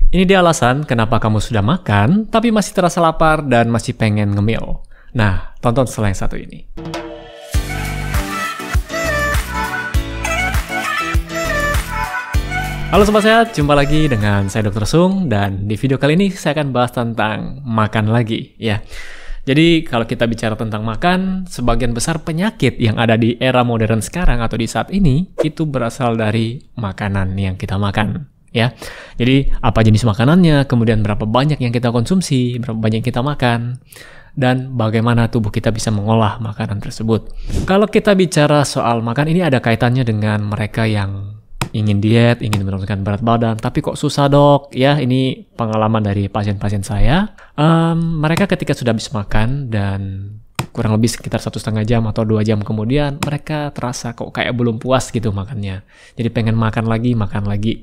Ini dia alasan kenapa kamu sudah makan, tapi masih terasa lapar dan masih pengen ngemil. Nah, tonton setelah yang satu ini. Halo Sobat Sehat, jumpa lagi dengan saya Dr. Sung, dan di video kali ini saya akan bahas tentang makan lagi, ya. Jadi kalau kita bicara tentang makan, sebagian besar penyakit yang ada di era modern sekarang atau di saat ini, itu berasal dari makanan yang kita makan. Ya, jadi apa jenis makanannya, kemudian berapa banyak yang kita konsumsi, berapa banyak yang kita makan, dan bagaimana tubuh kita bisa mengolah makanan tersebut. Kalau kita bicara soal makan, ini ada kaitannya dengan mereka yang ingin diet, ingin menurunkan berat badan, tapi kok susah dok? Ya, ini pengalaman dari pasien-pasien saya. Mereka ketika sudah habis makan dan kurang lebih sekitar 1,5 jam atau 2 jam kemudian, mereka terasa kok kayak belum puas gitu makannya. Jadi pengen makan lagi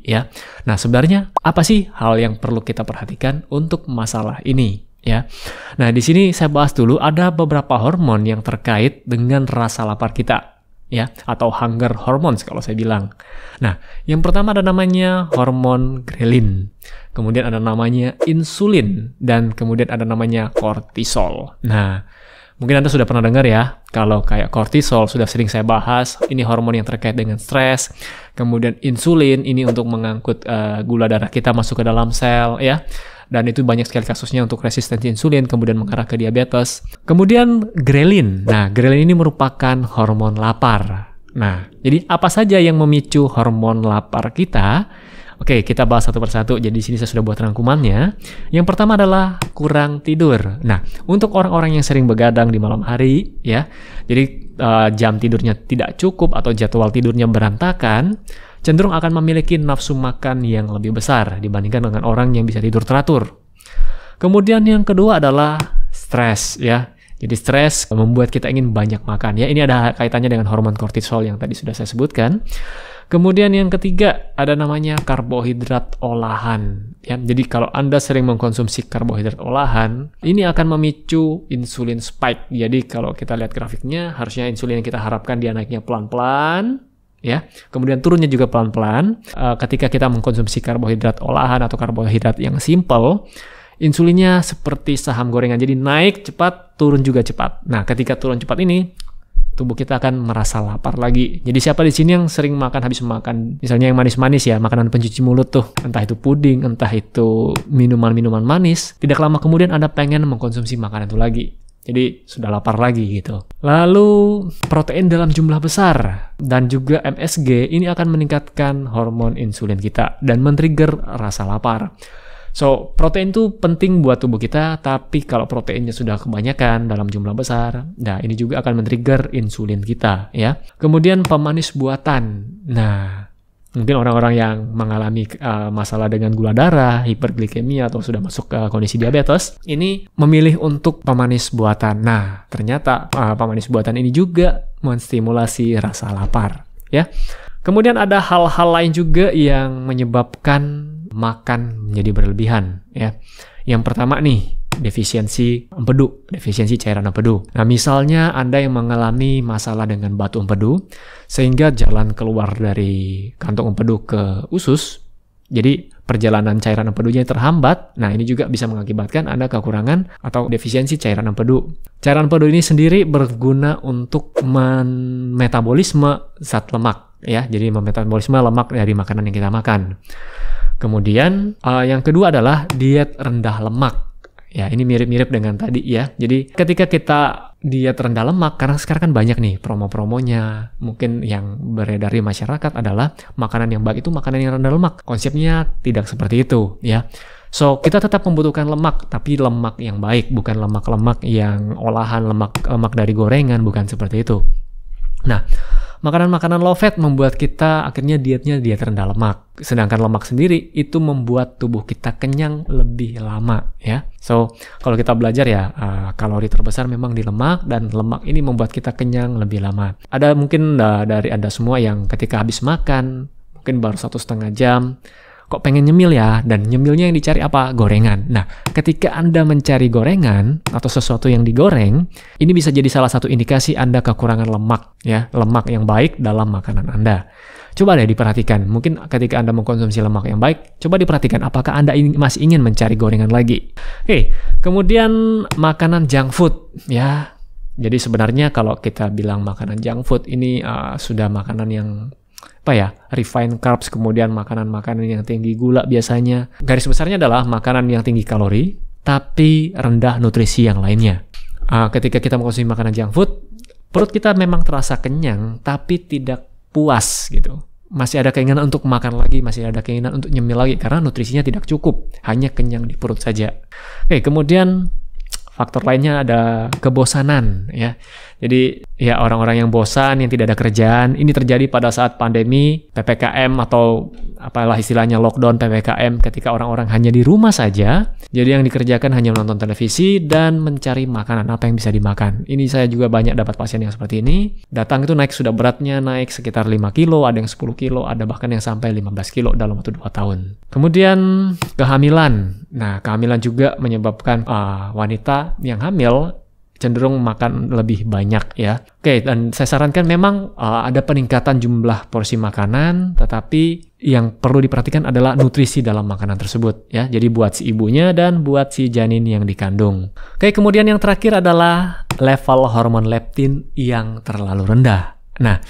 ya. Nah, sebenarnya apa sih hal yang perlu kita perhatikan untuk masalah ini ya? Nah, di sini saya bahas dulu ada beberapa hormon yang terkait dengan rasa lapar kita ya, atau hunger hormones kalau saya bilang. Nah, yang pertama ada namanya hormon grelin. Kemudian ada namanya insulin dan kemudian ada namanya kortisol. Nah, mungkin Anda sudah pernah dengar ya, kalau kayak kortisol sudah sering saya bahas, ini hormon yang terkait dengan stres. Kemudian insulin ini untuk mengangkut gula darah kita masuk ke dalam sel ya. Dan itu banyak sekali kasusnya untuk resistensi insulin, kemudian mengarah ke diabetes. Kemudian grelin. Nah, grelin ini merupakan hormon lapar. Nah, jadi apa saja yang memicu hormon lapar kita? Oke, kita bahas satu persatu. Jadi di sini saya sudah buat rangkumannya. Yang pertama adalah kurang tidur. Nah, untuk orang-orang yang sering begadang di malam hari, ya, jadi jam tidurnya tidak cukup atau jadwal tidurnya berantakan, cenderung akan memiliki nafsu makan yang lebih besar dibandingkan dengan orang yang bisa tidur teratur. Kemudian yang kedua adalah stres, ya. Jadi stres membuat kita ingin banyak makan. Ya, ini ada kaitannya dengan hormon kortisol yang tadi sudah saya sebutkan. Kemudian yang ketiga ada namanya karbohidrat olahan. Ya, jadi kalau Anda sering mengkonsumsi karbohidrat olahan, ini akan memicu insulin spike. Jadi kalau kita lihat grafiknya, harusnya insulin yang kita harapkan dia naiknya pelan-pelan, ya. Kemudian turunnya juga pelan-pelan. Ketika kita mengkonsumsi karbohidrat olahan atau karbohidrat yang simple, insulinnya seperti saham gorengan. Jadi naik cepat, turun juga cepat. Nah, ketika turun cepat ini, tubuh kita akan merasa lapar lagi. Jadi siapa di sini yang sering makan habis makan, misalnya yang manis-manis ya, makanan pencuci mulut tuh, entah itu puding, entah itu minuman-minuman manis, tidak lama kemudian Anda pengen mengkonsumsi makanan itu lagi. Jadi sudah lapar lagi gitu. Lalu protein dalam jumlah besar dan juga MSG ini akan meningkatkan hormon insulin kita dan men-trigger rasa lapar. So, protein itu penting buat tubuh kita, tapi kalau proteinnya sudah kebanyakan dalam jumlah besar, nah ini juga akan men-trigger insulin kita, ya. Kemudian pemanis buatan. Nah, mungkin orang-orang yang mengalami masalah dengan gula darah, hiperglikemia, atau sudah masuk ke kondisi diabetes, ini memilih untuk pemanis buatan. Nah, ternyata pemanis buatan ini juga menstimulasi rasa lapar, ya. Kemudian ada hal-hal lain juga yang menyebabkan makan menjadi berlebihan, ya. Yang pertama nih, defisiensi empedu, defisiensi cairan empedu. Nah, misalnya Anda yang mengalami masalah dengan batu empedu, sehingga jalan keluar dari kantong empedu ke usus, jadi perjalanan cairan empedunya terhambat. Nah, ini juga bisa mengakibatkan Anda kekurangan atau defisiensi cairan empedu. Cairan empedu ini sendiri berguna untuk metabolisme zat lemak, ya. Jadi memetabolisme lemak dari makanan yang kita makan. Kemudian yang kedua adalah diet rendah lemak. Ya, ini mirip-mirip dengan tadi ya. Jadi ketika kita diet rendah lemak, karena sekarang kan banyak nih promo-promonya, mungkin yang beredar di masyarakat adalah makanan yang baik itu makanan yang rendah lemak. Konsepnya tidak seperti itu ya. So, kita tetap membutuhkan lemak, tapi lemak yang baik, bukan lemak-lemak yang olahan, lemak dari gorengan, bukan seperti itu. Nah, makanan-makanan low fat membuat kita akhirnya dietnya diet rendah lemak. Sedangkan lemak sendiri itu membuat tubuh kita kenyang lebih lama ya. So, kalau kita belajar ya, kalori terbesar memang di lemak, dan lemak ini membuat kita kenyang lebih lama. Ada mungkin dari Anda semua yang ketika habis makan, mungkin baru 1,5 jam, kok pengen nyemil ya, dan nyemilnya yang dicari apa? Gorengan. Nah, ketika Anda mencari gorengan atau sesuatu yang digoreng, ini bisa jadi salah satu indikasi Anda kekurangan lemak, ya, lemak yang baik dalam makanan Anda. Coba deh diperhatikan, mungkin ketika Anda mengkonsumsi lemak yang baik, coba diperhatikan apakah Anda masih ingin mencari gorengan lagi. Oke, kemudian makanan junk food, ya. Jadi sebenarnya kalau kita bilang makanan junk food ini sudah makanan yang refined carbs, kemudian makanan-makanan yang tinggi gula biasanya. Garis besarnya adalah makanan yang tinggi kalori, tapi rendah nutrisi yang lainnya. Ketika kita mengkonsumsi makanan junk food, perut kita memang terasa kenyang, tapi tidak puas gitu. Masih ada keinginan untuk makan lagi, masih ada keinginan untuk nyemil lagi, karena nutrisinya tidak cukup, hanya kenyang di perut saja. Oke, kemudian faktor lainnya ada kebosanan, ya. Jadi ya orang-orang yang bosan, yang tidak ada kerjaan, ini terjadi pada saat pandemi, PPKM atau apalah istilahnya lockdown PPKM, ketika orang-orang hanya di rumah saja. Jadi yang dikerjakan hanya menonton televisi dan mencari makanan apa yang bisa dimakan. Ini saya juga banyak dapat pasien yang seperti ini. Datang itu sudah beratnya naik sekitar 5 kilo, ada yang 10 kilo, ada bahkan yang sampai 15 kilo dalam waktu 2 tahun. Kemudian kehamilan. Nah, kehamilan juga menyebabkan wanita yang hamil cenderung makan lebih banyak, ya. Oke, dan saya sarankan memang ada peningkatan jumlah porsi makanan, tetapi yang perlu diperhatikan adalah nutrisi dalam makanan tersebut, ya. Jadi buat si ibunya dan buat si janin yang dikandung. Oke, kemudian yang terakhir adalah level hormon leptin yang terlalu rendah. Nah,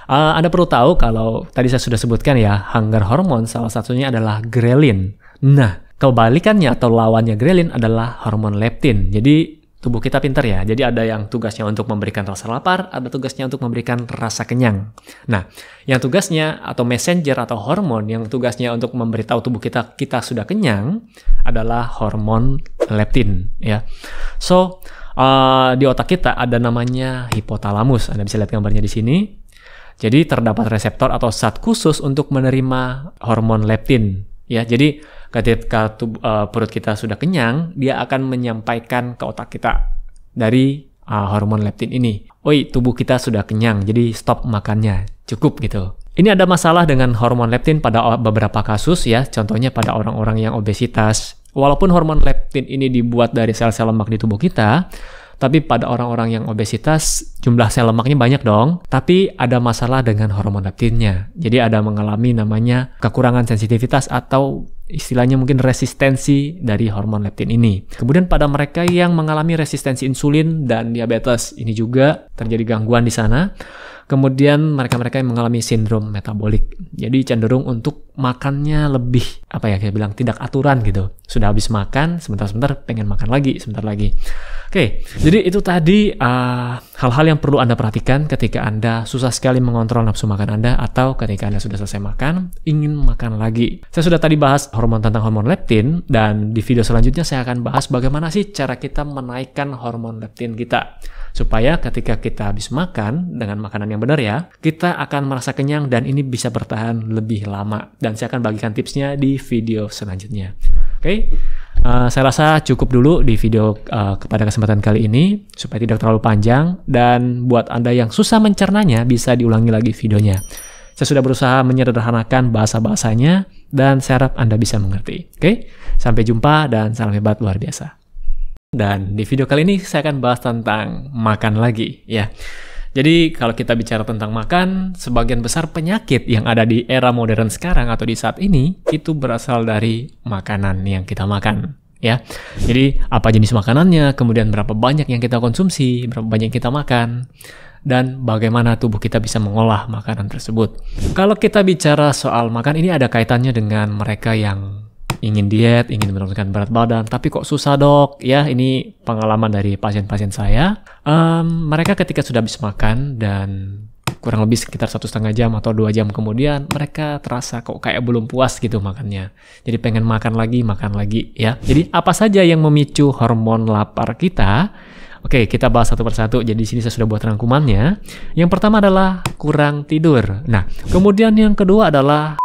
Anda perlu tahu kalau tadi saya sudah sebutkan ya, hunger hormone salah satunya adalah ghrelin. Nah, kebalikannya atau lawannya ghrelin adalah hormon leptin. Jadi tubuh kita pintar ya, jadi ada yang tugasnya untuk memberikan rasa lapar, ada tugasnya untuk memberikan rasa kenyang. Nah, yang tugasnya atau messenger atau hormon yang tugasnya untuk memberitahu tubuh kita sudah kenyang adalah hormon leptin, ya. So, di otak kita ada namanya hipotalamus, Anda bisa lihat gambarnya di sini. Jadi terdapat reseptor atau zat khusus untuk menerima hormon leptin, ya. Jadi ketika perut kita sudah kenyang, dia akan menyampaikan ke otak kita dari hormon leptin ini. Oi, tubuh kita sudah kenyang, jadi stop makannya, cukup gitu. Ini ada masalah dengan hormon leptin pada beberapa kasus ya, contohnya pada orang-orang yang obesitas. Walaupun hormon leptin ini dibuat dari sel-sel lemak di tubuh kita, tapi pada orang-orang yang obesitas, jumlah sel lemaknya banyak dong, tapi ada masalah dengan hormon leptinnya. Jadi ada mengalami namanya kekurangan sensitivitas atau istilahnya mungkin resistensi dari hormon leptin ini. Kemudian pada mereka yang mengalami resistensi insulin dan diabetes, ini juga terjadi gangguan di sana. Kemudian mereka-mereka yang mengalami sindrom metabolik. Jadi cenderung untuk makannya lebih, saya bilang tidak aturan gitu. Sudah habis makan, sebentar-sebentar pengen makan lagi, sebentar lagi. Oke, jadi itu tadi hal-hal yang perlu Anda perhatikan ketika Anda susah sekali mengontrol nafsu makan Anda atau ketika Anda sudah selesai makan, ingin makan lagi. Saya sudah tadi bahas tentang hormon leptin, dan di video selanjutnya saya akan bahas bagaimana sih cara kita menaikkan hormon leptin kita. Supaya ketika kita habis makan dengan makanan yang benar ya, kita akan merasa kenyang dan ini bisa bertahan lebih lama. Dan saya akan bagikan tipsnya di video selanjutnya. Oke, saya rasa cukup dulu di video pada kesempatan kali ini supaya tidak terlalu panjang, dan buat Anda yang susah mencernanya bisa diulangi lagi videonya. Saya sudah berusaha menyederhanakan bahasa-bahasanya dan saya harap Anda bisa mengerti. Oke, sampai jumpa dan salam hebat luar biasa. Dan di video kali ini saya akan bahas tentang makan lagi ya. Jadi kalau kita bicara tentang makan, sebagian besar penyakit yang ada di era modern sekarang atau di saat ini itu berasal dari makanan yang kita makan ya. Jadi apa jenis makanannya, kemudian berapa banyak yang kita konsumsi, berapa banyak yang kita makan, dan bagaimana tubuh kita bisa mengolah makanan tersebut. Kalau kita bicara soal makan, ini ada kaitannya dengan mereka yang ingin diet, ingin menurunkan berat badan, tapi kok susah dok? Ya, ini pengalaman dari pasien-pasien saya. Mereka ketika sudah habis makan dan kurang lebih sekitar 1,5 jam atau 2 jam kemudian, mereka terasa kok kayak belum puas gitu makannya. Jadi pengen makan lagi ya. Jadi apa saja yang memicu hormon lapar kita? Oke, kita bahas satu persatu. Jadi di sini saya sudah buat rangkumannya. Yang pertama adalah kurang tidur. Nah, kemudian yang kedua adalah